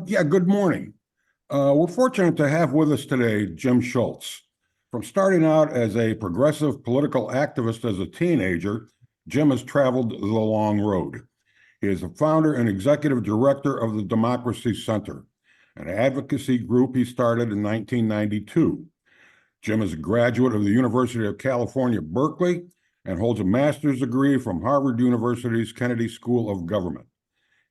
Yeah, good morning. We're fortunate to have with us today Jim Shultz. From starting out as a progressive political activist as a teenager, Jim has traveled the long road. He is the founder and executive director of the Democracy Center, an advocacy group he started in 1992. Jim is a graduate of the University of California, Berkeley, and holds a master's degree from Harvard University's Kennedy School of Government.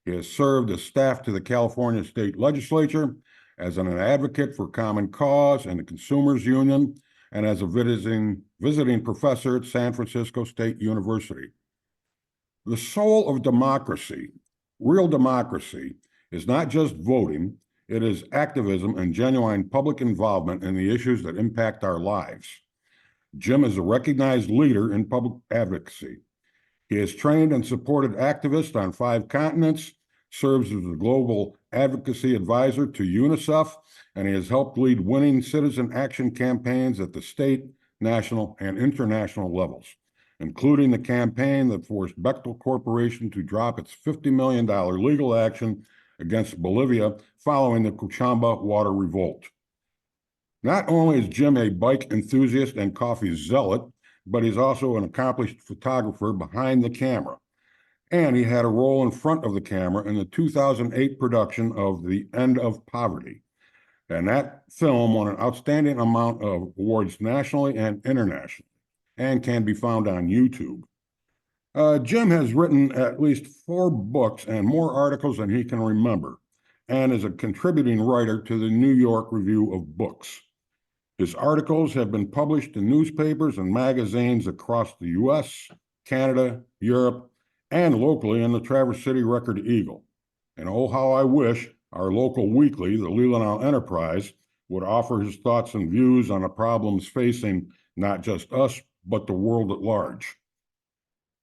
He has served as staff to the California State Legislature, as an advocate for Common Cause and the Consumers Union, and as a visiting professor at San Francisco State University. The soul of democracy, real democracy, is not just voting, it is activism and genuine public involvement in the issues that impact our lives. Jim is a recognized leader in public advocacy. He has trained and supported activists on 5 continents, serves as a global advocacy advisor to UNICEF, and he has helped lead winning citizen action campaigns at the state, national, and international levels, including the campaign that forced Bechtel Corporation to drop its $50 million legal action against Bolivia following the Cochabamba water revolt. Not only is Jim a bike enthusiast and coffee zealot, but he's also an accomplished photographer behind the camera. And he had a role in front of the camera in the 2008 production of The End of Poverty. And that film won an outstanding amount of awards nationally and internationally, and can be found on YouTube. Jim has written at least 4 books and more articles than he can remember, and is a contributing writer to the New York Review of Books. His articles have been published in newspapers and magazines across the US, Canada, Europe, and locally in the Traverse City Record Eagle. And oh, how I wish our local weekly, the Leelanau Enterprise, would offer his thoughts and views on the problems facing not just us, but the world at large.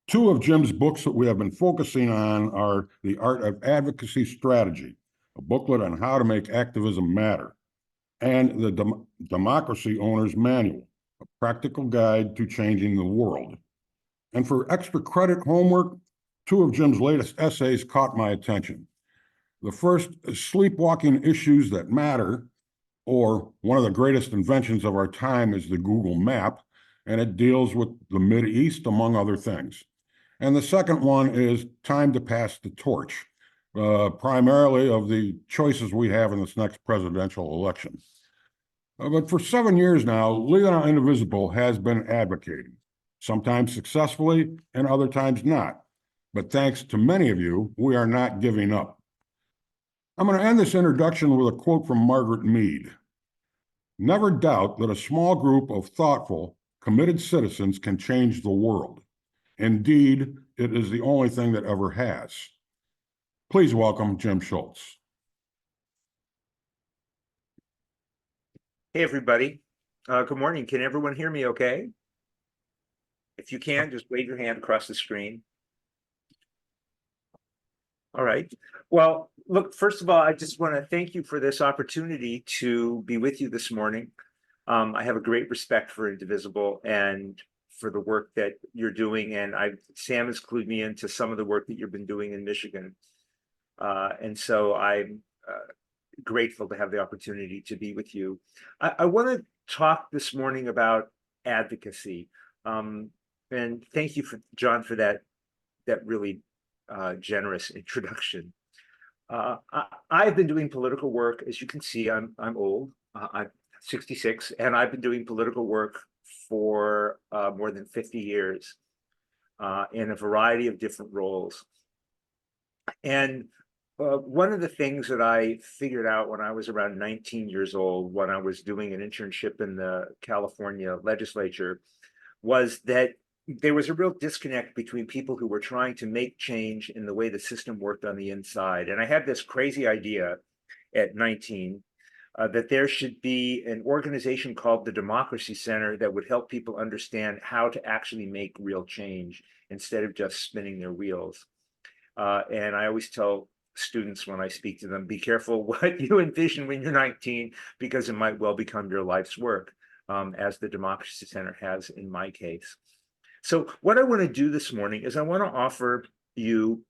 2 of Jim's books that we have been focusing on are The Art of Advocacy Strategy, a booklet on how to make activism matter, and the Democracy Owner's Manual, a practical guide to changing the world. And for extra credit homework, 2 of Jim's latest essays caught my attention. The first is Sleepwalking Issues That Matter, or one of the greatest inventions of our time is the Google Map, and it deals with the Mideast, among other things. And the second one is Time to Pass the Torch, primarily of the choices we have in this next presidential election. But for 7 years now, Leelanau Indivisible has been advocating, sometimes successfully and other times not. But thanks to many of you, we are not giving up. I'm going to end this introduction with a quote from Margaret Mead. "Never doubt that a small group of thoughtful, committed citizens can change the world. Indeed, it is the only thing that ever has." Please welcome Jim Shultz. Hey, everybody. Good morning. Can everyone hear me okay? If you can, just wave your hand across the screen. All right. Well, look, first of all, I just want to thank you for this opportunity to be with you this morning. I have a great respect for Indivisible and for the work that you're doing. And Sam has clued me into some of the work that you've been doing in Michigan. And so I'm grateful to have the opportunity to be with you. I want to talk this morning about advocacy. And thank you, John, for that really generous introduction. I've been doing political work. As you can see, I'm old. I'm 66, and I've been doing political work for more than 50 years in a variety of different roles. And one of the things that I figured out when I was around 19 years old, when I was doing an internship in the California legislature, was that there was a real disconnect between people who were trying to make change in the way the system worked on the inside. And I had this crazy idea at 19 that there should be an organization called the Democracy Center that would help people understand how to actually make real change instead of just spinning their wheels. And I always tell students when I speak to them, be careful what you envision when you're 19, because it might well become your life's work, as the Democracy Center has in my case. So what I want to do this morning is I want to offer you,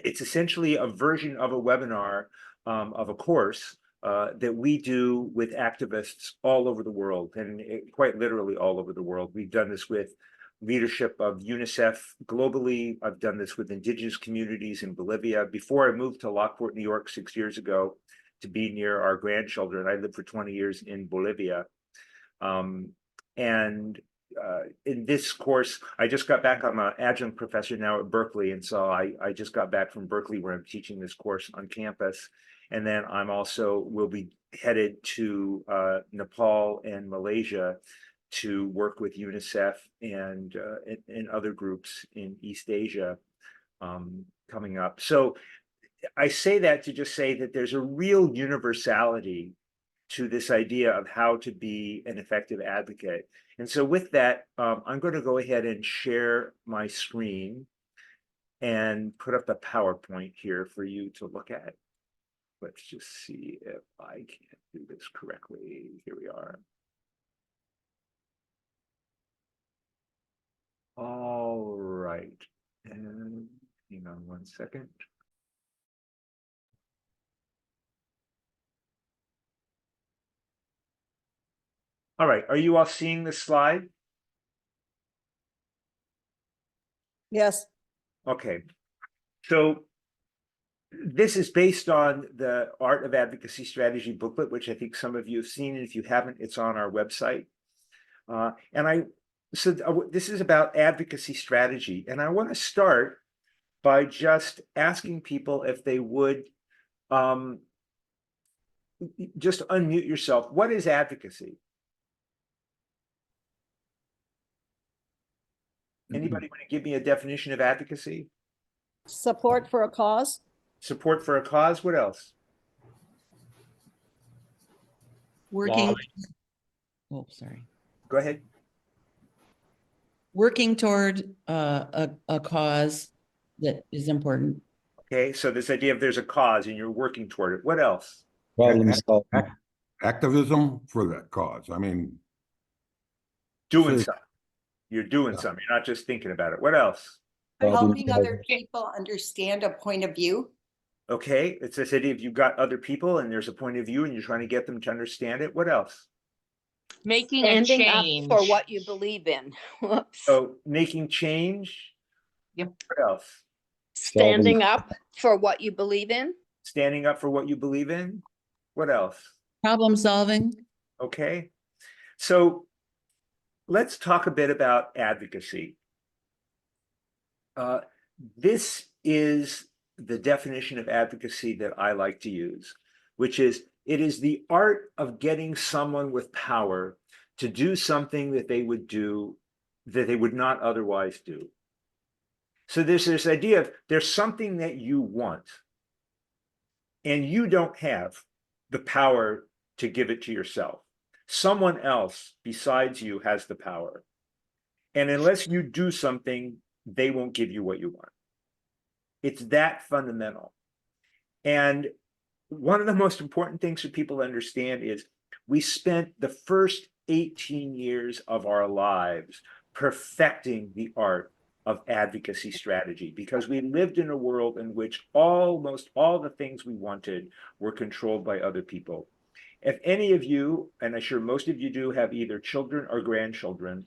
it's essentially a version of a webinar of a course that we do with activists all over the world, and quite literally all over the world. We've done this with leadership of UNICEF globally. I've done this with indigenous communities in Bolivia. Before I moved to Lockport, New York 6 years ago to be near our grandchildren, I lived for 20 years in Bolivia. In this course, I just got back. I'm an adjunct professor now at Berkeley, and so I just got back from Berkeley where I'm teaching this course on campus. And then I'm also will be headed to Nepal and Malaysia to work with UNICEF and other groups in East Asia coming up. So I say that to just say that there's a real universality to this idea of how to be an effective advocate. And so with that, I'm going to go ahead and share my screen and put up the PowerPoint here for you to look at. Let's just see if I can do this correctly. Here we are. All right. And hang on one second. All right. Are you all seeing the slide? Yes. Okay. So this is based on the Art of Advocacy Strategy booklet, which I think some of you have seen. And if you haven't, it's on our website. So this is about advocacy strategy. And I want to start by just asking people if they would just unmute yourself. What is advocacy? Anybody want to give me a definition of advocacy? Support for a cause. Support for a cause. What else? Working. Oh, sorry. Go ahead. Working toward a cause that is important. Okay, so this idea of there's a cause and you're working toward it. What else? Activism for that cause. I mean, Doing So- something. You're doing something. You're not just thinking about it. What else? Helping other people understand a point of view. Okay, it's this idea of you've got other people and there's a point of view and you're trying to get them to understand it. What else? Making a Standing up change. for what you believe in. Whoops. So making change. Yep. What else? Standing up for what you believe in. Standing up for what you believe in. What else? Problem solving. Okay, so let's talk a bit about advocacy. This is the definition of advocacy that I like to use, which is it is the art of getting someone with power to do something that they would do that they would not otherwise do. So there's this idea of there's something that you want and you don't have the power to give it to yourself. Someone else besides you has the power. And unless you do something, they won't give you what you want. It's that fundamental. And one of the most important things for people to understand is we spent the first 18 years of our lives perfecting the art of advocacy strategy because we lived in a world in which almost all the things we wanted were controlled by other people. If any of you, and I'm sure most of you do, have either children or grandchildren,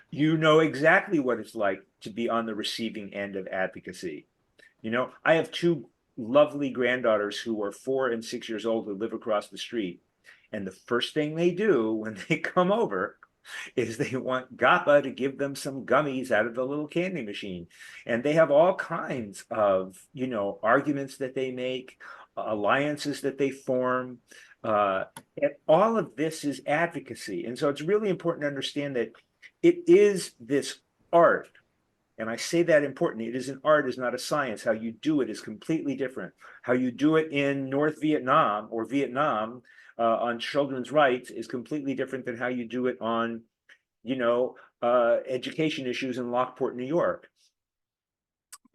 you know exactly what it's like to be on the receiving end of advocacy. You know, I have two lovely granddaughters who are 4 and 6 years old who live across the street. And the first thing they do when they come over is they want Gappa to give them some gummies out of the little candy machine. And they have all kinds of, you know, arguments that they make, alliances that they form. And all of this is advocacy. And so it's really important to understand that it is this art. And I say that important. It is an art, is not a science. How you do it is completely different. How you do it in North Vietnam or Vietnam on children's rights is completely different than how you do it on, you know, education issues in Lockport, New York.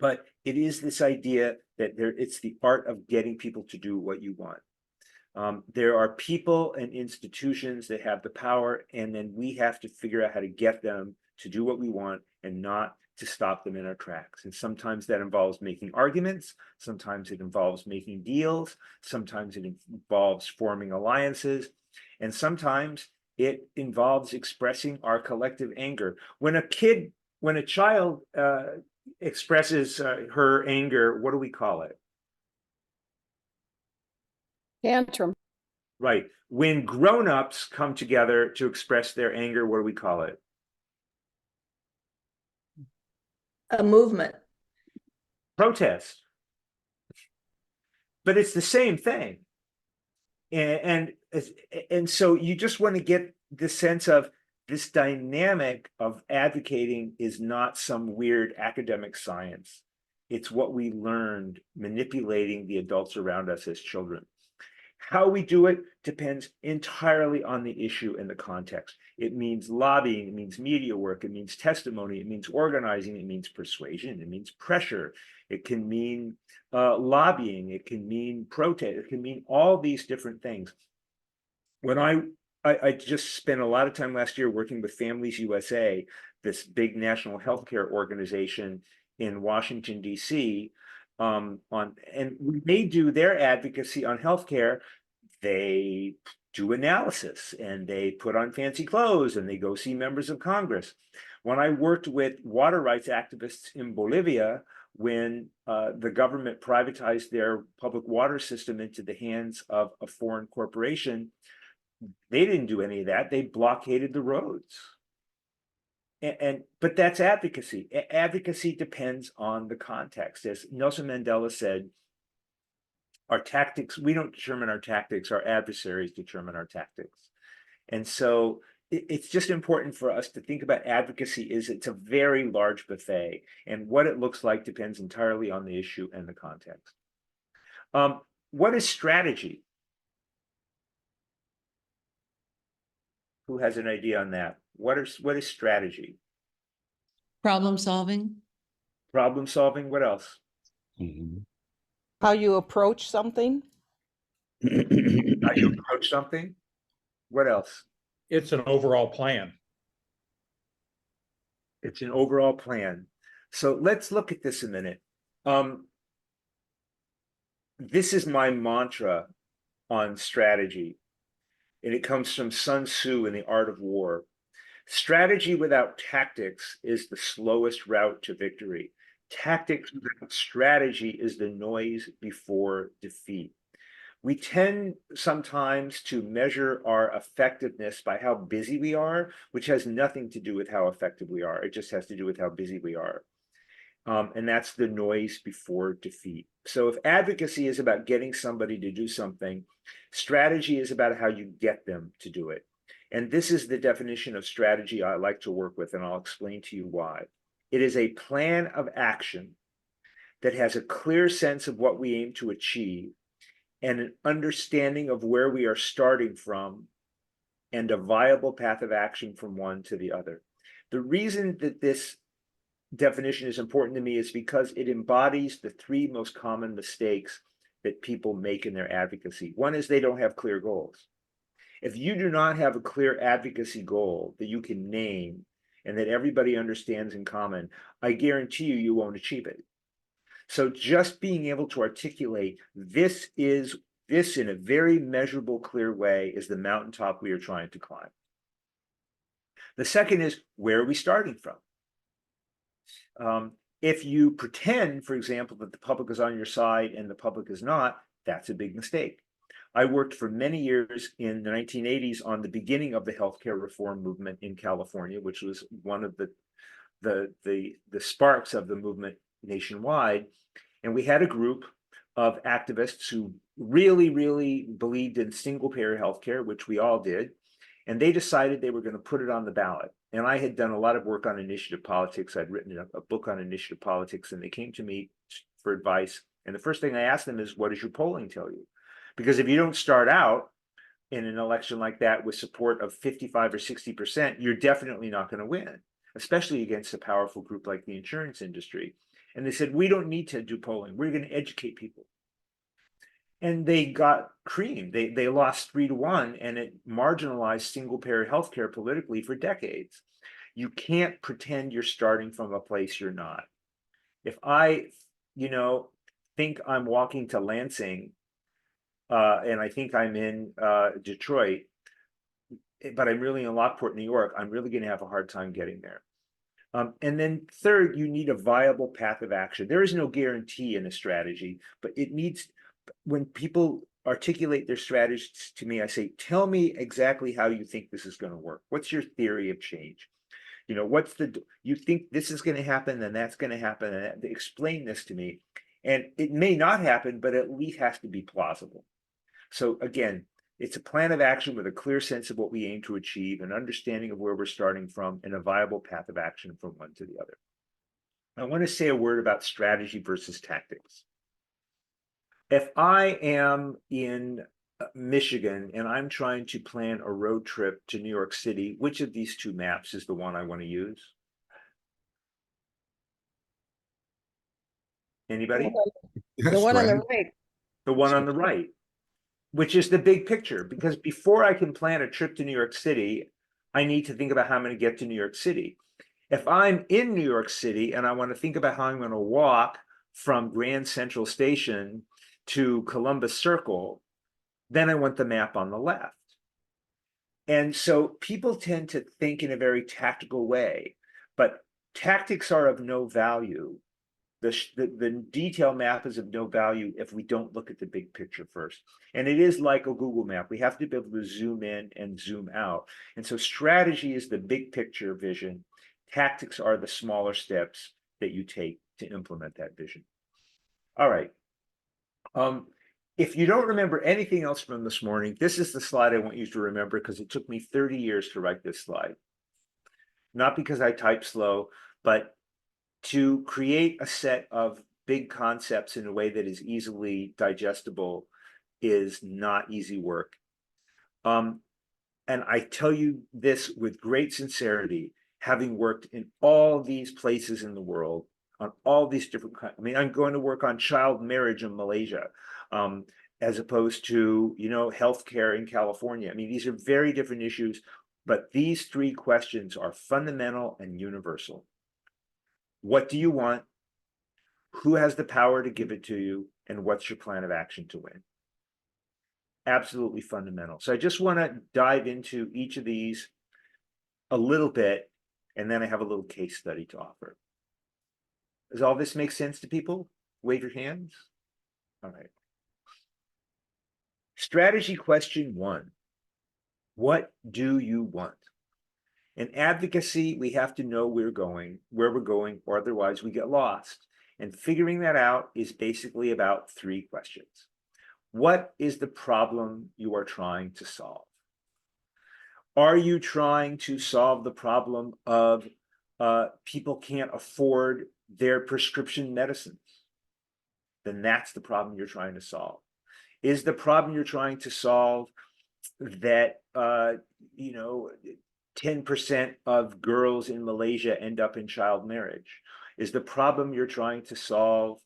But it is this idea that it's the art of getting people to do what you want. There are people and institutions that have the power, and then we have to figure out how to get them to do what we want and not to stop them in our tracks. And sometimes that involves making arguments, sometimes it involves making deals, sometimes it involves forming alliances, and sometimes it involves expressing our collective anger. When a child expresses her anger, what do we call it? Tantrum. Right. When grown-ups come together to express their anger, what do we call it? A movement. Protest. But it's the same thing. And so you just want to get the sense of this dynamic of advocating is not some weird academic science. It's what we learned manipulating the adults around us as children. How we do it depends entirely on the issue and the context. It means lobbying, it means media work, it means testimony, it means organizing, it means persuasion, it means pressure. It can mean lobbying, it can mean protest, it can mean all these different things. When I just spent a lot of time last year working with Families USA, this big national healthcare organization in Washington, D.C., and when they do their advocacy on healthcare, they do analysis and they put on fancy clothes and they go see members of Congress. When I worked with water rights activists in Bolivia, when the government privatized their public water system into the hands of a foreign corporation, they didn't do any of that. They blockaded the roads. But that's advocacy. Advocacy depends on the context. As Nelson Mandela said, our tactics, we don't determine our tactics, our adversaries determine our tactics. And so it's just important for us to think about advocacy is it's a very large buffet, and what it looks like depends entirely on the issue and the context. What is strategy? Who has an idea on that? What is strategy? Problem solving. Problem solving, what else? How you approach something? How you approach something? What else? It's an overall plan. It's an overall plan. So let's look at this a minute. This is my mantra on strategy, and it comes from Sun Tzu in The Art of War. Strategy without tactics is the slowest route to victory. Tactics without strategy is the noise before defeat. We tend sometimes to measure our effectiveness by how busy we are, which has nothing to do with how effective we are. It just has to do with how busy we are. And that's the noise before defeat. So if advocacy is about getting somebody to do something, strategy is about how you get them to do it. And this is the definition of strategy I like to work with, and I'll explain to you why. It is a plan of action that has a clear sense of what we aim to achieve and an understanding of where we are starting from and a viable path of action from one to the other. The reason that this definition is important to me is because it embodies the three most common mistakes that people make in their advocacy. One is they don't have clear goals. If you do not have a clear advocacy goal that you can name and that everybody understands in common, I guarantee you, you won't achieve it. So just being able to articulate this in a very measurable, clear way is the mountaintop we are trying to climb. The second is, where are we starting from? If you pretend, for example, that the public is on your side and the public is not, that's a big mistake. I worked for many years in the 1980s on the beginning of the healthcare reform movement in California, which was one of the sparks of the movement nationwide. And we had a group of activists who really, really believed in single-payer healthcare, which we all did. And they decided they were going to put it on the ballot. And I had done a lot of work on initiative politics. I'd written a book on initiative politics, and they came to me for advice. And the first thing I asked them is, what does your polling tell you? Because if you don't start out in an election like that with support of 55 or 60%, you're definitely not going to win, especially against a powerful group like the insurance industry. And they said, we don't need to do polling. We're going to educate people. And they got creamed. They lost 3-1, and it marginalized single-payer healthcare politically for decades. You can't pretend you're starting from a place you're not. If I, think I'm walking to Lansing, and I think I'm in Detroit, but I'm really in Lockport, New York, I'm really going to have a hard time getting there. And then third, you need a viable path of action. There is no guarantee in a strategy, but it needs, when people articulate their strategies to me, I say, tell me exactly how you think this is going to work. What's your theory of change? You think this is going to happen, then that's going to happen, and explain this to me. And it may not happen, but at least has to be plausible. So again, it's a plan of action with a clear sense of what we aim to achieve, an understanding of where we're starting from, and a viable path of action from one to the other. I want to say a word about strategy versus tactics. If I am in Michigan and I'm trying to plan a road trip to New York City, which of these two maps is the one I want to use? Anybody? The one on the right. The one on the right, which is the big picture, because before I can plan a trip to New York City, I need to think about how I'm going to get to New York City. If I'm in New York City and I want to think about how I'm going to walk from Grand Central Station to Columbus Circle, then I want the map on the left. And so people tend to think in a very tactical way, but tactics are of no value. The detail map is of no value if we don't look at the big picture first. And it is like a Google map. We have to be able to zoom in and zoom out. And so strategy is the big picture vision. Tactics are the smaller steps that you take to implement that vision. All right. If you don't remember anything else from this morning, this is the slide I want you to remember, because it took me 30 years to write this slide. Not because I type slow, but to create a set of big concepts in a way that is easily digestible is not easy work. And I tell you this with great sincerity, having worked in all these places in the world, on all these different kinds. I mean, I'm going to work on child marriage in Malaysia, as opposed to, healthcare in California. I mean, these are very different issues, but these three questions are fundamental and universal. What do you want? Who has the power to give it to you? And what's your plan of action to win? Absolutely fundamental. So I just want to dive into each of these a little bit, and then I have a little case study to offer. Does all this make sense to people? Wave your hands. All right. Strategy question 1. What do you want? In advocacy, we have to know where we're going, or otherwise we get lost. And figuring that out is basically about 3 questions. What is the problem you are trying to solve? Are you trying to solve the problem of people can't afford their prescription medicines? Then that's the problem you're trying to solve. Is the problem you're trying to solve that 10% of girls in Malaysia end up in child marriage? Is the problem you're trying to solve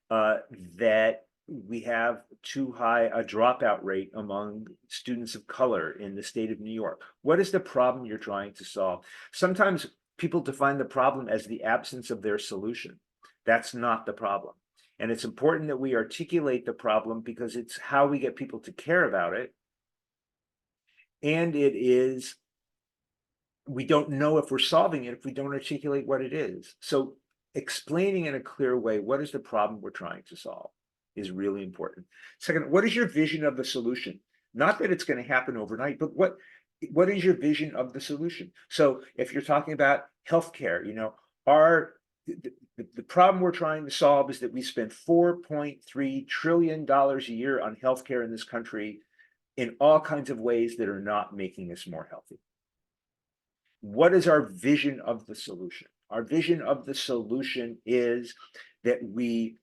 that we have too high a dropout rate among students of color in the state of New York? What is the problem you're trying to solve? Sometimes people define the problem as the absence of their solution. That's not the problem. And it's important that we articulate the problem, because it's how we get people to care about it. And we don't know if we're solving it if we don't articulate what it is. So explaining in a clear way what is the problem we're trying to solve is really important. Second, what is your vision of the solution? Not that it's going to happen overnight, but what is your vision of the solution? So if you're talking about healthcare, the problem we're trying to solve is that we spend $4.3 trillion a year on healthcare in this country in all kinds of ways that are not making us more healthy. What is our vision of the solution? Our vision of the solution is that we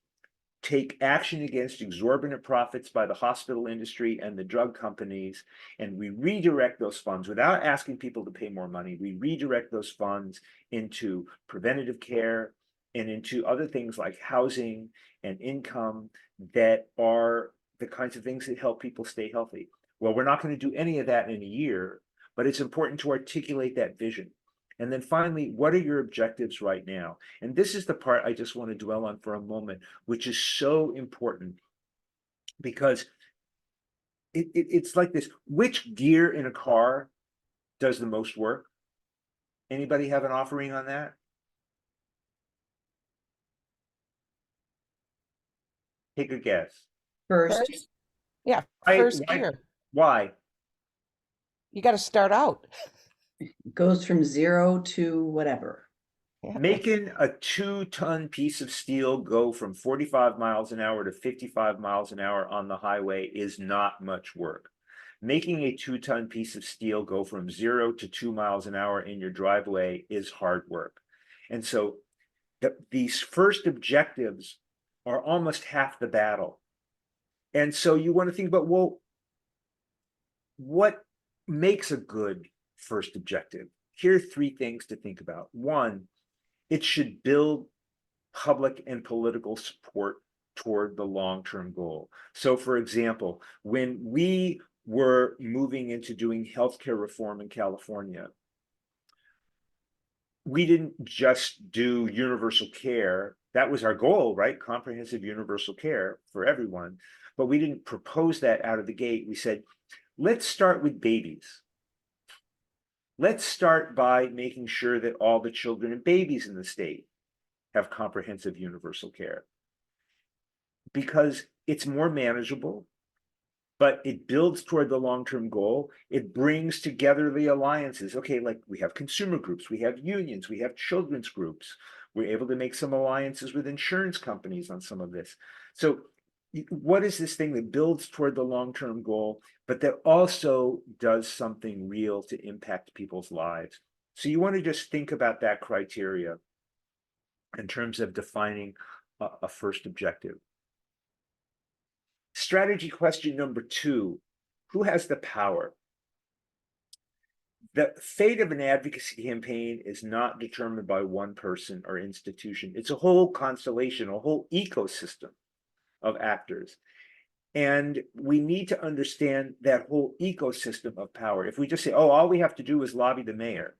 take action against exorbitant profits by the hospital industry and the drug companies, and we redirect those funds without asking people to pay more money. We redirect those funds into preventative care and into other things like housing and income that are the kinds of things that help people stay healthy. Well, we're not going to do any of that in a year, but it's important to articulate that vision. And then finally, what are your objectives right now? And this is the part I just want to dwell on for a moment, which is so important, because it's like this: which gear in a car does the most work? Anybody have an offering on that? Take a guess. First, Yeah, Why- first why- gear. Why? You got to start out. goes from 0 to whatever. Yeah. Making a 2-ton piece of steel go from 45 miles an hour to 55 miles an hour on the highway is not much work. Making a 2-ton piece of steel go from 0 to 2 miles an hour in your driveway is hard work. And so these first objectives are almost half the battle. And so you want to think about, well, what makes a good first objective? Here are 3 things to think about. One, it should build public and political support toward the long-term goal. So for example, when we were moving into doing healthcare reform in California, we didn't just do universal care. That was our goal, right? Comprehensive universal care for everyone. But we didn't propose that out of the gate. We said, let's start with babies. Let's start by making sure that all the children and babies in the state have comprehensive universal care, because it's more manageable, but it builds toward the long-term goal. It brings together the alliances. Okay, like we have consumer groups, we have unions, we have children's groups. We're able to make some alliances with insurance companies on some of this. So what is this thing that builds toward the long-term goal, but that also does something real to impact people's lives? So you want to just think about that criteria in terms of defining a first objective. Strategy question number 2, who has the power? The fate of an advocacy campaign is not determined by one person or institution. It's a whole constellation, a whole ecosystem of actors. And we need to understand that whole ecosystem of power. If we just say, oh, all we have to do is lobby the mayor,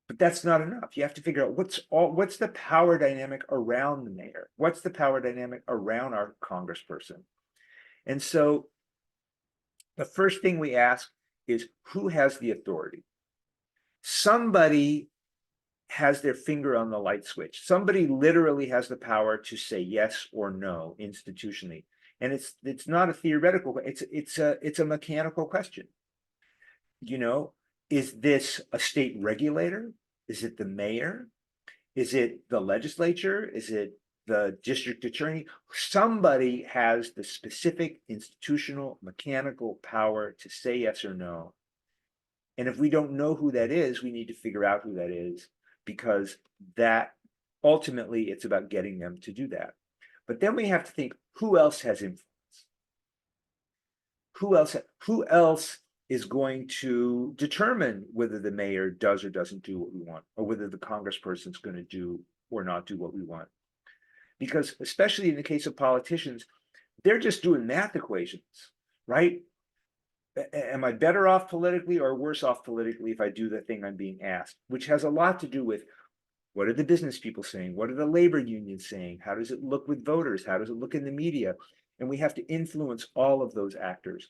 but that's not enough. You have to figure out what's the power dynamic around the mayor? What's the power dynamic around our congressperson? And so the first thing we ask is, who has the authority? Somebody has their finger on the light switch. Somebody literally has the power to say yes or no institutionally. And it's not a theoretical, it's a mechanical question. You know, is this a state regulator? Is it the mayor? Is it the legislature? Is it the district attorney? Somebody has the specific institutional mechanical power to say yes or no. And if we don't know who that is, we need to figure out who that is, because that ultimately it's about getting them to do that. But then we have to think, who else has influence? Who else is going to determine whether the mayor does or doesn't do what we want, or whether the congressperson's going to do or not do what we want? Because especially in the case of politicians, they're just doing math equations, right? Am I better off politically or worse off politically if I do the thing I'm being asked? Which has a lot to do with, what are the business people saying? What are the labor unions saying? How does it look with voters? How does it look in the media? And we have to influence all of those actors.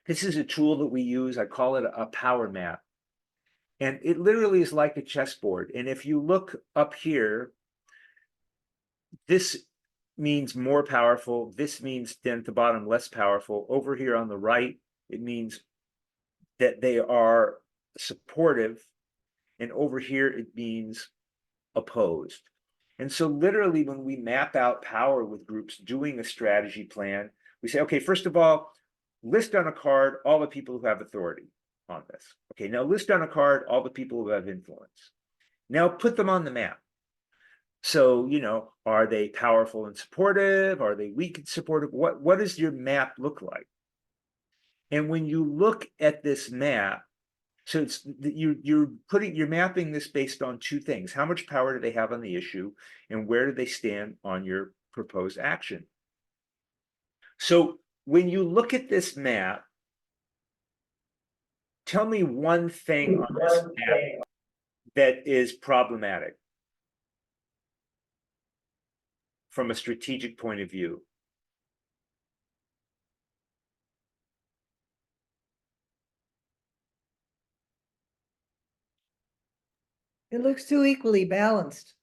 This is a tool that we use. I call it a power map. And it literally is like a chessboard. And if you look up here, this means more powerful. This means then at the bottom, less powerful. Over here on the right, it means that they are supportive. And over here, it means opposed. And so literally when we map out power with groups doing a strategy plan, we say, okay, first of all, list on a card all the people who have authority on this. Okay, now list on a card all the people who have influence. Now put them on the map. So, you know, are they powerful and supportive? Are they weak and supportive? What does your map look like? And when you look at this map, so it's you're mapping this based on 2 things. How much power do they have on the issue, and where do they stand on your proposed action? So when you look at this map, tell me one thing on this map that is problematic from a strategic point of view? It looks too equally balanced.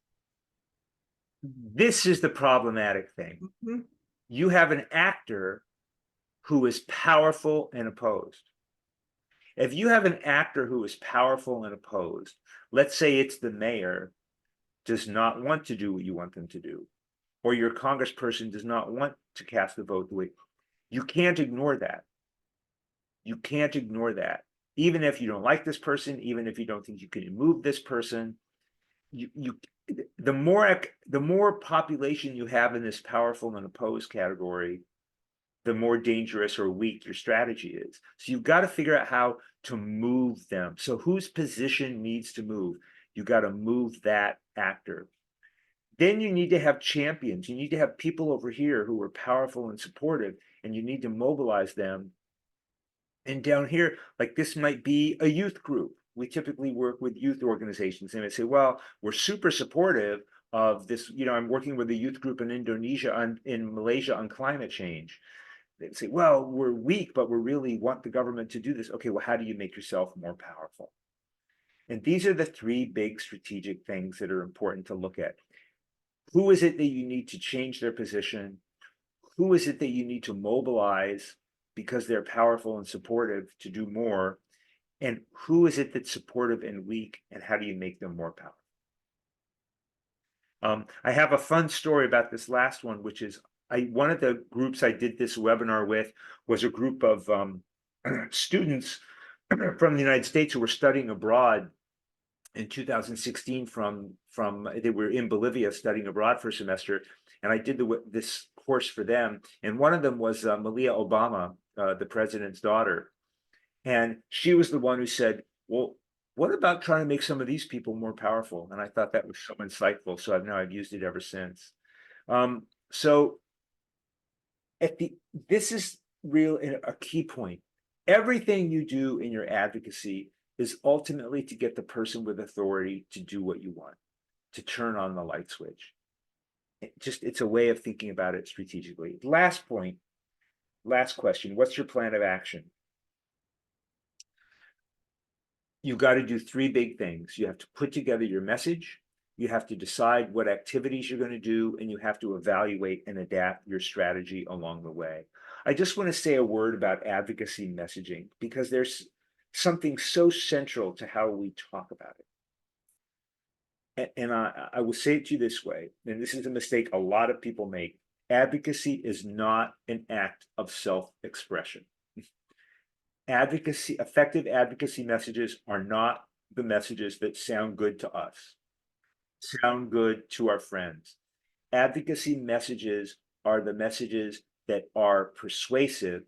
This is the problematic thing. Mhm. You have an actor who is powerful and opposed. If you have an actor who is powerful and opposed, let's say it's the mayor does not want to do what you want them to do, or your congressperson does not want to cast the vote the way, you can't ignore that. You can't ignore that. Even if you don't like this person, even if you don't think you can move this person, the more population you have in this powerful and opposed category, the more dangerous or weak your strategy is. So you've got to figure out how to move them. So whose position needs to move? You got to move that actor. Then you need to have champions. You need to have people over here who are powerful and supportive, and you need to mobilize them. And down here, like this might be a youth group. We typically work with youth organizations, and they say, well, we're super supportive of this. You know, I'm working with a youth group in Indonesia, in Malaysia on climate change. They say, well, we're weak, but we really want the government to do this. Okay, well, how do you make yourself more powerful? And these are the three big strategic things that are important to look at. Who is it that you need to change their position? Who is it that you need to mobilize because they're powerful and supportive to do more? And who is it that's supportive and weak, and how do you make them more powerful? I have a fun story about this last one, which is one of the groups I did this webinar with was a group of students from the United States who were studying abroad in 2016 they were in Bolivia studying abroad for a semester, and I did this course for them, and one of them was Malia Obama, the president's daughter, and she was the one who said, well, what about trying to make some of these people more powerful? And I thought that was so insightful, so I've used it ever since. So this is a key point. Everything you do in your advocacy is ultimately to get the person with authority to do what you want, to turn on the light switch. It's a way of thinking about it strategically. Last point, last question, what's your plan of action? You've got to do three big things. You have to put together your message, you have to decide what activities you're going to do, and you have to evaluate and adapt your strategy along the way. I just want to say a word about advocacy messaging, because there's something so central to how we talk about it. And I will say it to you this way, and this is a mistake a lot of people make. Advocacy is not an act of self-expression. Effective advocacy messages are not the messages that sound good to us, sound good to our friends. Advocacy messages are the messages that are persuasive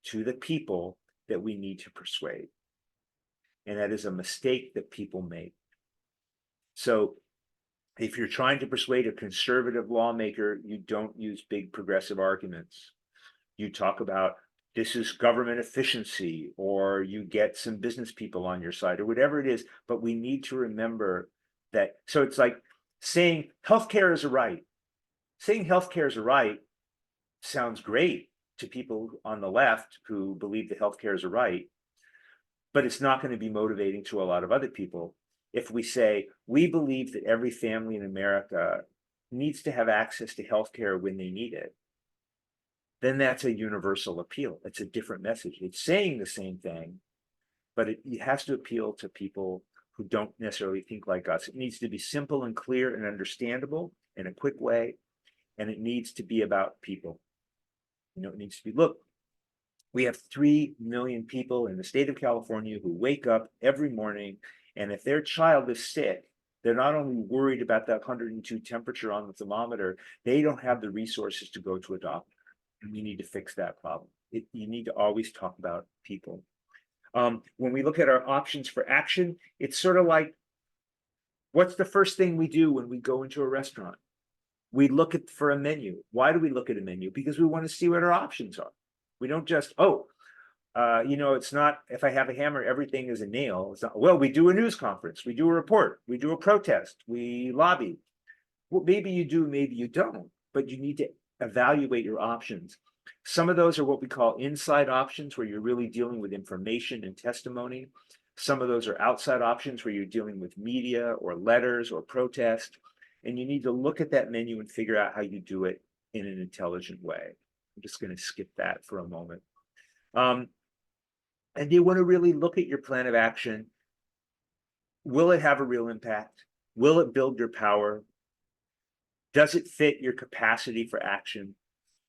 to the people that we need to persuade. And that is a mistake that people make. So if you're trying to persuade a conservative lawmaker, you don't use big progressive arguments. You talk about this is government efficiency, or you get some business people on your side, or whatever it is. But we need to remember that. So it's like saying healthcare is a right. Saying healthcare is a right sounds great to people on the left who believe that healthcare is a right, but it's not going to be motivating to a lot of other people. If we say we believe that every family in America needs to have access to healthcare when they need it, then that's a universal appeal. It's a different message. It's saying the same thing, but it has to appeal to people who don't necessarily think like us. It needs to be simple and clear and understandable in a quick way, and it needs to be about people. You know, it needs to be, look, we have 3 million people in the state of California who wake up every morning, and if their child is sick, they're not only worried about that 102 temperature on the thermometer, they don't have the resources to go to a doctor. And we need to fix that problem. You need to always talk about people. When we look at our options for action, it's sort of like, what's the first thing we do when we go into a restaurant? We look for a menu. Why do we look at a menu? Because we want to see what our options are. We don't just, oh, It's not, if I have a hammer, everything is a nail. It's not, well, we do a news conference, we do a report, we do a protest, we lobby. Well, maybe you do, maybe you don't, but you need to evaluate your options. Some of those are what we call inside options, where you're really dealing with information and testimony. Some of those are outside options, where you're dealing with media or letters or protest. And you need to look at that menu and figure out how you do it in an intelligent way. I'm just going to skip that for a moment. And you want to really look at your plan of action. Will it have a real impact? Will it build your power? Does it fit your capacity for action?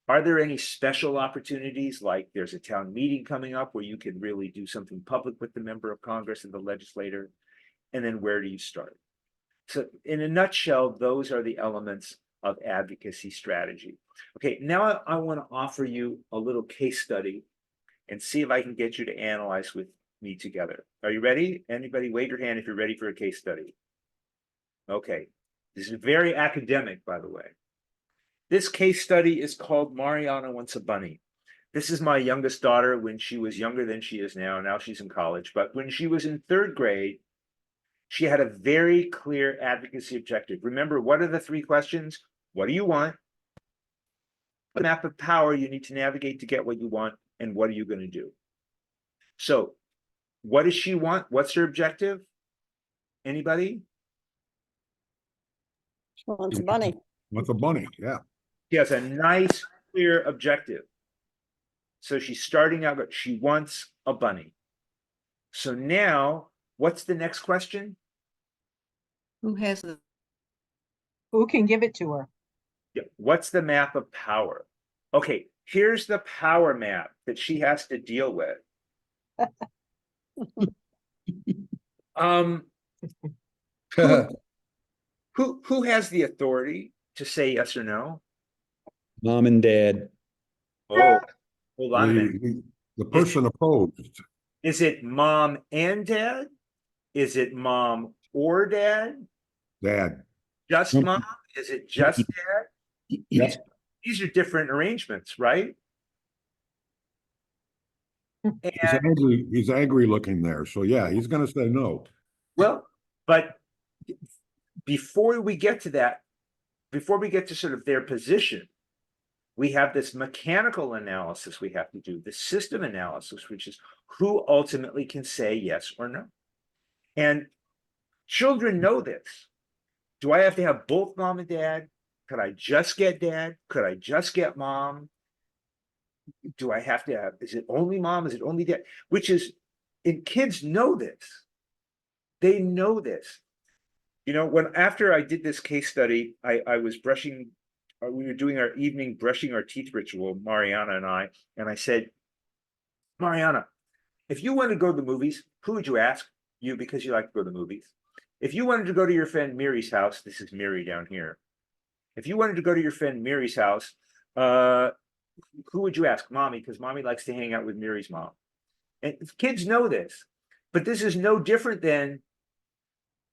Are there any special opportunities, like there's a town meeting coming up where you can really do something public with the member of Congress and the legislator? And then where do you start? So in a nutshell, those are the elements of advocacy strategy. Okay, now I want to offer you a little case study and see if I can get you to analyze with me together. Are you ready? Anybody wave your hand if you're ready for a case study. Okay, this is very academic, by the way. This case study is called Mariana Wants a Bunny. This is my youngest daughter when she was younger than she is now. Now she's in college. But when she was in 3rd grade, she had a very clear advocacy objective. Remember, what are the 3 questions? What do you want? The map of power you need to navigate to get what you want, and what are you going to do? So, what does she want? What's her objective? Anybody? She wants a bunny. With a bunny, yeah. She has a nice, clear objective. So she's starting out, but she wants a bunny. So now, what's the next question? Who has the Who can give it to her? Yeah. What's the map of power? Okay, here's the power map that she has to deal with. Who has the authority to say yes or no? Mom and dad. Oh, hold on a minute. The person opposed. Is it mom and dad? Is it mom or dad? Dad. Just mom? Is it just dad? Yes. These are different arrangements, right? And He's angry looking there. So yeah, he's gonna say no. well, but before we get to that, before we get to sort of their position, we have this mechanical analysis we have to do, the system analysis, which is who ultimately can say yes or no. And children know this. Do I have to have both mom and dad? Could I just get dad? Could I just get mom? Do I have to have, is it only mom? Is it only dad? Which is, and kids know this. They know this. After I did this case study, I was brushing, we were doing our evening brushing our teeth ritual, Mariana and I said, Mariana, if you wanted to go to the movies, who would you ask? You, because you like to go to the movies. If you wanted to go to your friend Mary's house, this is Mary down here. If you wanted to go to your friend Mary's house, who would you ask? Mommy, because mommy likes to hang out with Mary's mom. And kids know this, but this is no different than,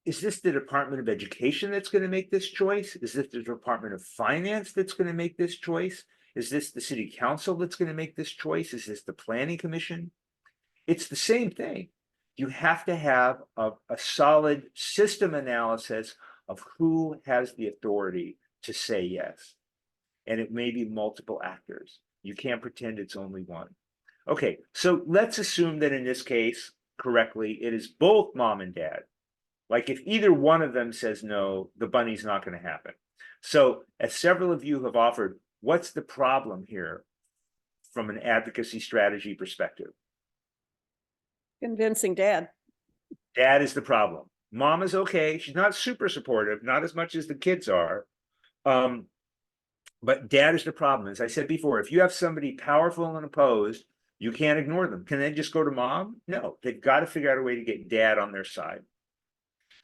is this the Department of Education that's going to make this choice? Is this the Department of Finance that's going to make this choice? Is this the City Council that's going to make this choice? Is this the Planning Commission? It's the same thing. You have to have a solid system analysis of who has the authority to say yes. And it may be multiple actors. You can't pretend it's only one. Okay, so let's assume that in this case, correctly, it is both mom and dad. Like if either one of them says no, the bunny's not going to happen. So as several of you have offered, what's the problem here from an advocacy strategy perspective? Convincing dad. Dad is the problem. Mom is okay. She's not super supportive, not as much as the kids are. But dad is the problem. As I said before, if you have somebody powerful and opposed, you can't ignore them. Can they just go to mom? No, they've got to figure out a way to get dad on their side.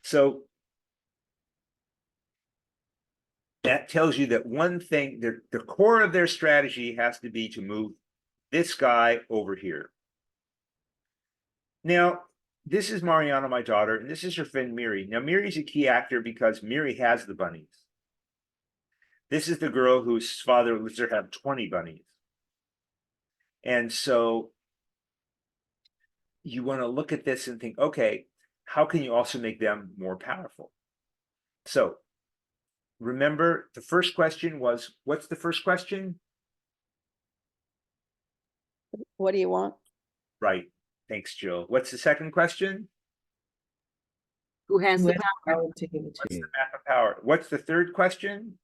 So that tells you that one thing, the core of their strategy has to be to move this guy over here. Now, this is Mariana, my daughter, and this is her friend Miri. Now, Miri's a key actor because Miri has the bunnies. This is the girl whose father lets her have 20 bunnies. And so you want to look at this and think, okay, how can you also make them more powerful? So remember, the first question was, what's the first question? What do you want? Right. Thanks, Jill. What's the second question? Who has Who the has power? power to give it to What's you? the map of power? What's the third question?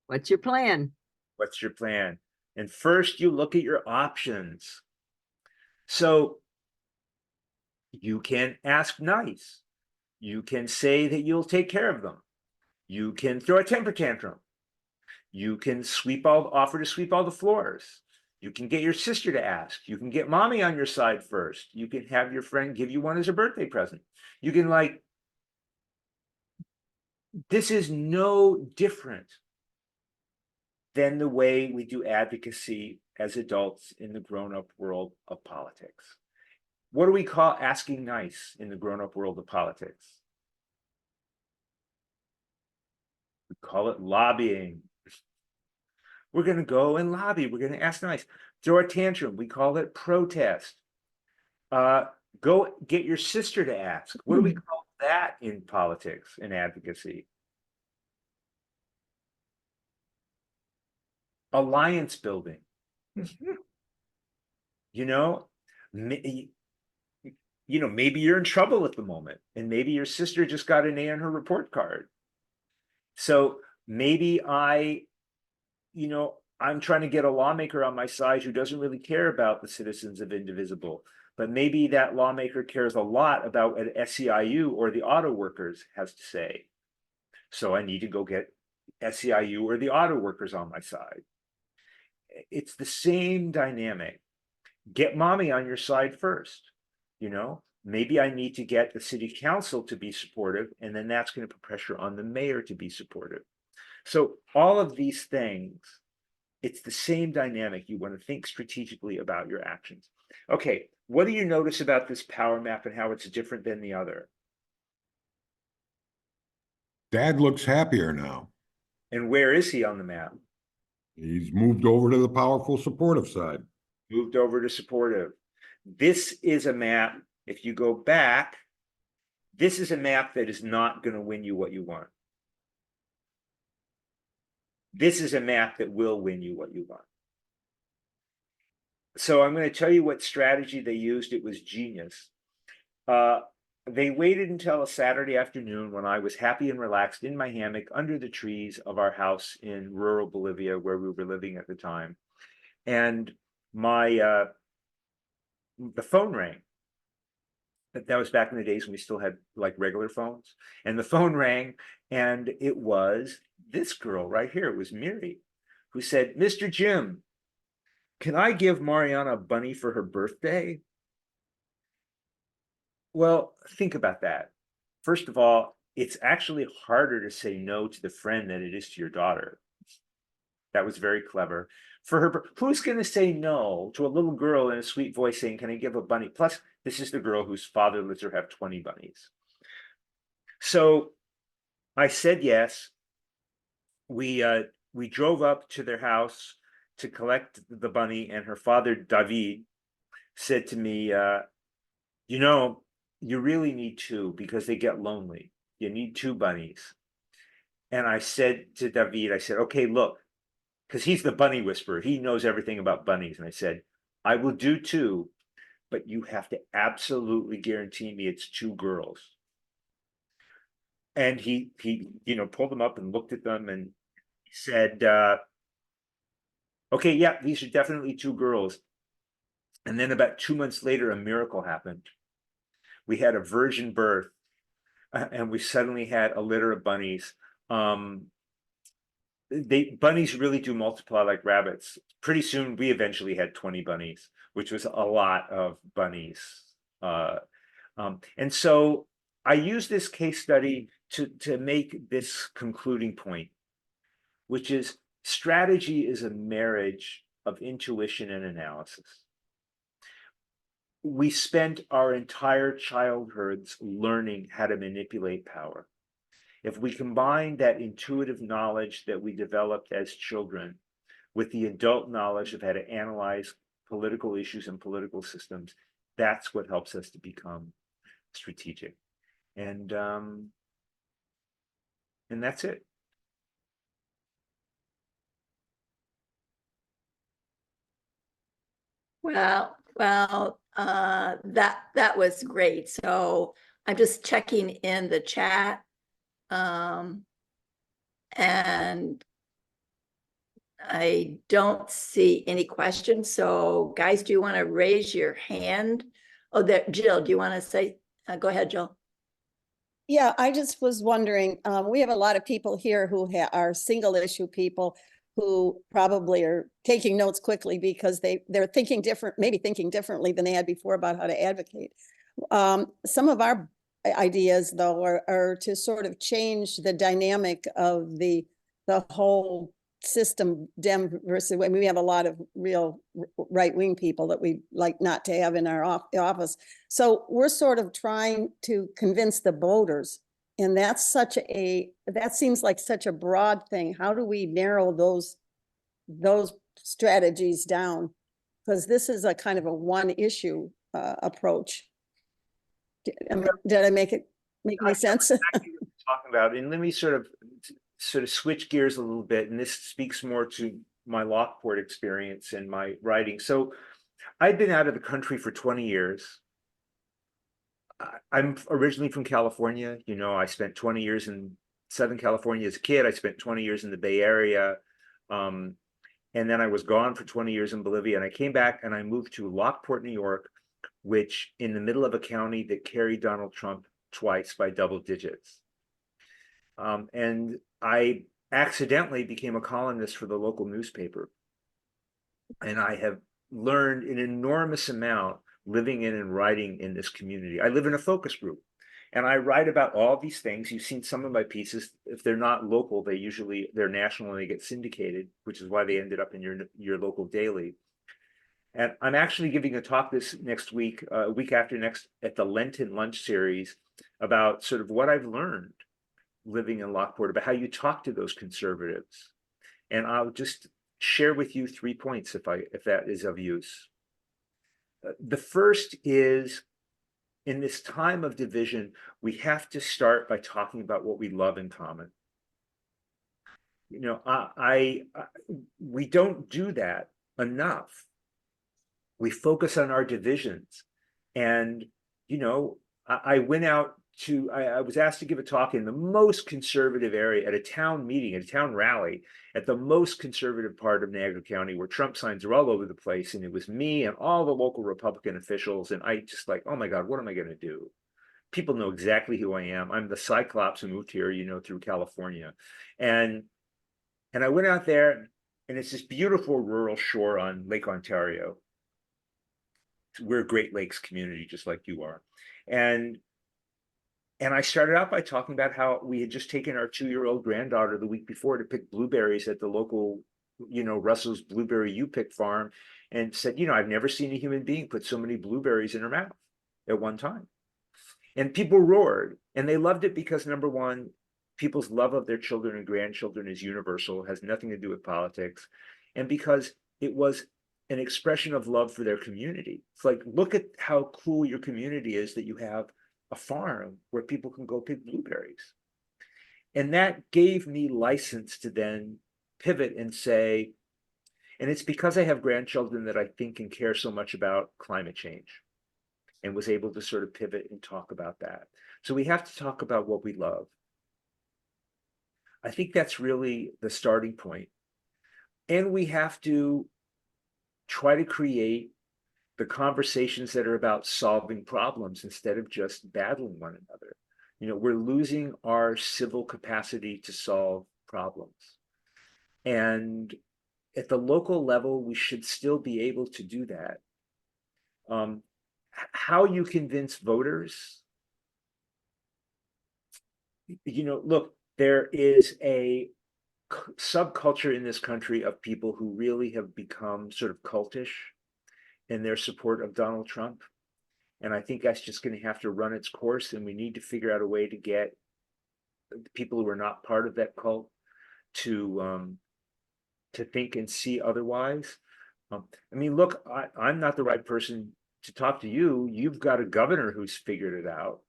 What's your plan? What's your plan? And first you look at your options. So you can ask nice. You can say that you'll take care of them. You can throw a temper tantrum. You can offer to sweep all the floors. You can get your sister to ask. You can get mommy on your side first. You can have your friend give you one as a birthday present. You can this is no different than the way we do advocacy as adults in the grown-up world of politics. What do we call asking nice in the grown-up world of politics? We call it lobbying. We're going to go and lobby. We're going to ask nice. Throw a tantrum. We call it protest. Go get your sister to ask. What do we call that in politics and advocacy? Alliance building. You know, maybe you're in trouble at the moment, and maybe your sister just got an A on her report card. So maybe I'm trying to get a lawmaker on my side who doesn't really care about the citizens of Indivisible, but maybe that lawmaker cares a lot about what SEIU or the auto workers has to say. So I need to go get SEIU or the auto workers on my side. It's the same dynamic. Get mommy on your side first. Maybe I need to get the city council to be supportive, and then that's going to put pressure on the mayor to be supportive. So all of these things, it's the same dynamic. You want to think strategically about your actions. Okay, what do you notice about this power map and how it's different than the other? Dad looks happier now. And where is he on the map? He's moved over to the powerful supportive side. Moved over to supportive. This is a map, if you go back, this is a map that is not going to win you what you want. This is a map that will win you what you want. So I'm going to tell you what strategy they used. It was genius. They waited until a Saturday afternoon when I was happy and relaxed in my hammock under the trees of our house in rural Bolivia, where we were living at the time. And the phone rang. That was back in the days when we still had regular phones. And the phone rang, and it was this girl right here. It was Miri, who said, "Mr. Jim, can I give Mariana a bunny for her birthday?" Well, think about that. First of all, it's actually harder to say no to the friend than it is to your daughter. That was very clever. For her, who's going to say no to a little girl in a sweet voice saying, "Can I give a bunny?" Plus, this is the girl whose father lets her have 20 bunnies. So I said yes. We drove up to their house to collect the bunny, and her father, David, said to me, you really need two because they get lonely. You need two bunnies. And I said to David, I said, "Okay, look," because he's the bunny whisperer. He knows everything about bunnies. And I said, "I will do two, but you have to absolutely guarantee me it's two girls." And he pulled them up and looked at them and said, "Okay, yeah, these are definitely two girls." And then about 2 months later, a miracle happened. We had a virgin birth, and we suddenly had a litter of bunnies. Bunnies really do multiply like rabbits. Pretty soon, we eventually had 20 bunnies, which was a lot of bunnies. And so I use this case study to make this concluding point, which is strategy is a marriage of intuition and analysis. We spent our entire childhoods learning how to manipulate power. If we combine that intuitive knowledge that we developed as children with the adult knowledge of how to analyze political issues and political systems, that's what helps us to become strategic. And that's it. That was great. So I'm just checking in the chat. And I don't see any questions. So guys, do you want to raise your hand? Oh, there, Jill, do you want to say, go ahead, Jill. Yeah, I just was wondering, we have a lot of people here who are single issue people who probably are taking notes quickly because they're thinking maybe thinking differently than they had before about how to advocate. Some of our ideas though are to sort of change the dynamic of the whole system, Dem versus, I mean, we have a lot of real right-wing people that we like not to have in our office. So we're sort of trying to convince the voters, and that seems like such a broad thing. How do we narrow those strategies down? Because this is a kind of a one issue approach. Did I make any sense? Exactly what you're talking about, and let me sort of switch gears a little bit, and this speaks more to my Lockport experience and my writing. So I'd been out of the country for 20 years. I'm originally from California. You know, I spent 20 years in Southern California as a kid. I spent 20 years in the Bay Area. And then I was gone for 20 years in Bolivia, and I came back and I moved to Lockport, New York, which in the middle of a county that carried Donald Trump twice by double digits. And I accidentally became a columnist for the local newspaper. And I have learned an enormous amount living in and writing in this community. I live in a focus group and I write about all these things. You've seen some of my pieces. If they're not local, they're national and they get syndicated, which is why they ended up in your local daily. And I'm actually giving a talk this next week, week after next, at the Lenten Lunch Series about sort of what I've learned living in Lockport, about how you talk to those conservatives. And I'll just share with you 3 points if that is of use. The first is, in this time of division, we have to start by talking about what we love in common. You know, we don't do that enough. We focus on our divisions. And, you know, I went out to, I was asked to give a talk in the most conservative area at a town meeting, at a town rally, at the most conservative part of Niagara County, where Trump signs are all over the place. And it was me and all the local Republican officials. And I just like, oh my God, what am I going to do? People know exactly who I am. I'm the Cyclops who moved here, you know, through California. And I went out there, and it's this beautiful rural shore on Lake Ontario. We're a Great Lakes community, just like you are. And I started out by talking about how we had just taken our 2-year-old granddaughter the week before to pick blueberries at the local, you know, Russell's Blueberry U-Pick farm, and said, you know, I've never seen a human being put so many blueberries in her mouth at one time. And people roared, and they loved it because, number one, people's love of their children and grandchildren is universal, has nothing to do with politics, and because it was an expression of love for their community. It's like, look at how cool your community is that you have a farm where people can go pick blueberries. And that gave me license to then pivot and say, and it's because I have grandchildren that I think and care so much about climate change, and was able to sort of pivot and talk about that. So we have to talk about what we love. I think that's really the starting point. And we have to try to create the conversations that are about solving problems instead of just battling one another. You know, we're losing our civil capacity to solve problems. And at the local level, we should still be able to do that. How you convince voters, you know, look, there is a subculture in this country of people who really have become sort of cultish in their support of Donald Trump. And I think that's just going to have to run its course, and we need to figure out a way to get people who are not part of that cult to think and see otherwise. I mean, look, I'm not the right person to talk to you. You've got a governor who's figured it out.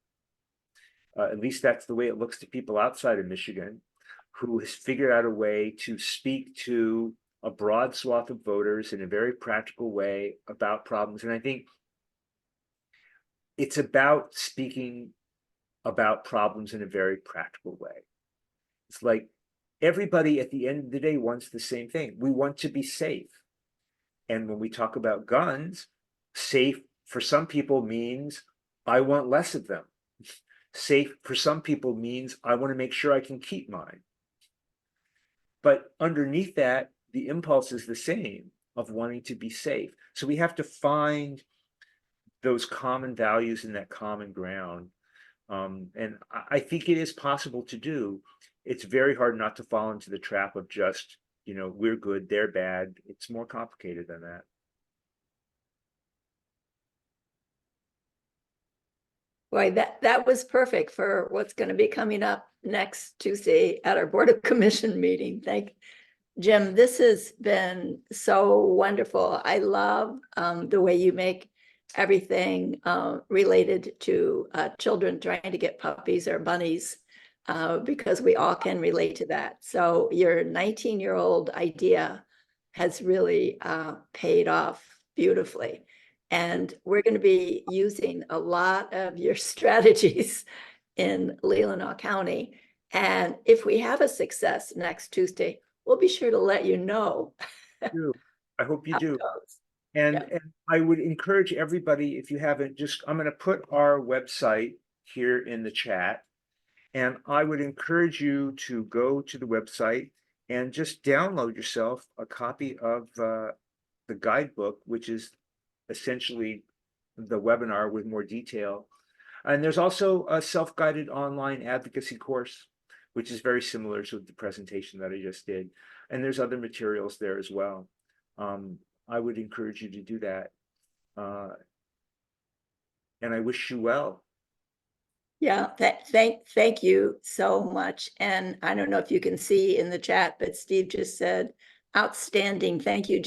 At least that's the way it looks to people outside of Michigan, who has figured out a way to speak to a broad swath of voters in a very practical way about problems. And I think it's about speaking about problems in a very practical way. It's like everybody at the end of the day wants the same thing. We want to be safe. And when we talk about guns, safe for some people means I want less of them. Safe for some people means I want to make sure I can keep mine. But underneath that, the impulse is the same of wanting to be safe. So we have to find those common values and that common ground. And I think it is possible to do. It's very hard not to fall into the trap of just, you know, we're good, they're bad. It's more complicated than that. Boy, that was perfect for what's going to be coming up next Tuesday at our Board of Commission meeting. Jim, this has been so wonderful. I love the way you make everything related to children trying to get puppies or bunnies, because we all can relate to that. So your 19-year-old idea has really paid off beautifully. And we're going to be using a lot of your strategies in Leelanau County. And if we have a success next Tuesday, we'll be sure to let you know. I hope you how do. it goes. And I would encourage everybody, if you haven't, I'm going to put our website here in the chat. And I would encourage you to go to the website and just download yourself a copy of the guidebook, which is essentially the webinar with more detail. And there's also a self-guided online advocacy course, which is very similar to the presentation that I just did. And there's other materials there as well. I would encourage you to do that. And I wish you well. Yeah, thank you so much. And I don't know if you can see in the chat, but Steve just said, outstanding. Thank you, Jen.